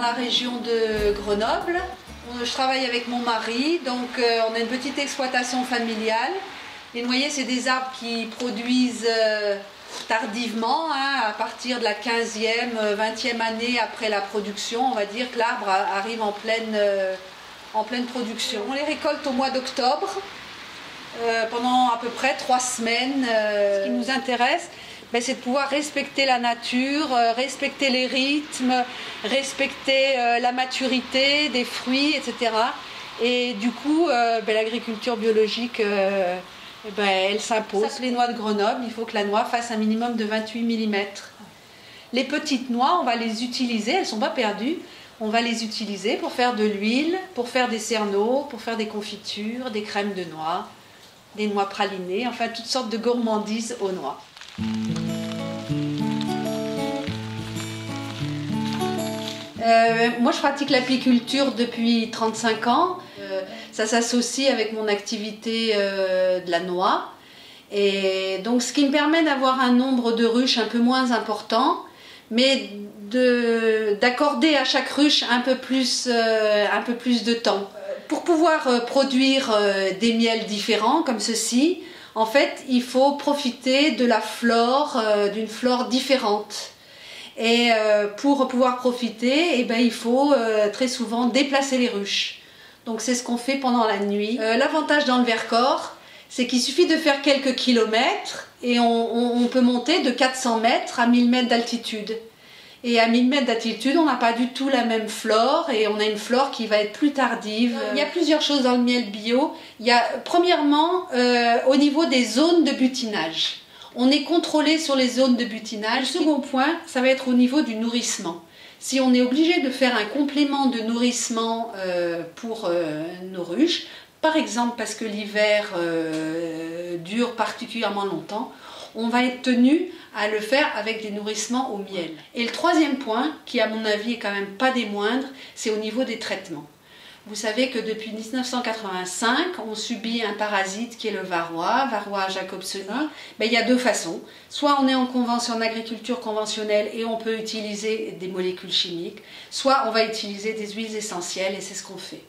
la région de Grenoble. Je travaille avec mon mari, donc on a une petite exploitation familiale. Les noyers, c'est des arbres qui produisent tardivement, à partir de la 15e, 20e année après la production. On va dire que l'arbre arrive en pleine production. On les récolte au mois d'octobre, pendant à peu près 3 semaines. Ce qui nous intéresse, c'est de pouvoir respecter la nature, respecter les rythmes, respecter la maturité des fruits, etc. Et du coup, l'agriculture biologique, elle s'impose. Les noix de Grenoble, il faut que la noix fasse un minimum de 28 mm. Les petites noix, on va les utiliser, elles ne sont pas perdues. On va les utiliser pour faire de l'huile, pour faire des cerneaux, pour faire des confitures, des crèmes de noix, des noix pralinées, enfin toutes sortes de gourmandises aux noix. Moi, je pratique l'apiculture depuis 35 ans. Ça s'associe avec mon activité de la noix. Et donc, ce qui me permet d'avoir un nombre de ruches un peu moins important, mais d'accorder à chaque ruche un peu plus de temps. Pour pouvoir produire des miels différents comme ceci, en fait, il faut profiter de la flore, d'une flore différente. Et pour pouvoir profiter, il faut très souvent déplacer les ruches. Donc c'est ce qu'on fait pendant la nuit. L'avantage dans le Vercors, c'est qu'il suffit de faire quelques kilomètres et on peut monter de 400 mètres à 1000 mètres d'altitude. Et à 1000 mètres d'altitude, on n'a pas du tout la même flore et on a une flore qui va être plus tardive. Il y a plusieurs choses dans le miel bio. Il y a premièrement au niveau des zones de butinage. On est contrôlé sur les zones de butinage. Le second point, ça va être au niveau du nourrissement. Si on est obligé de faire un complément de nourrissement pour nos ruches, par exemple parce que l'hiver dure particulièrement longtemps, on va être tenu à le faire avec des nourrissements au miel. Et le troisième point, qui à mon avis est quand même pas des moindres, c'est au niveau des traitements. Vous savez que depuis 1985, on subit un parasite qui est le varroa jacobsoni. Il y a deux façons. Soit on est en agriculture conventionnelle et on peut utiliser des molécules chimiques, soit on va utiliser des huiles essentielles et c'est ce qu'on fait.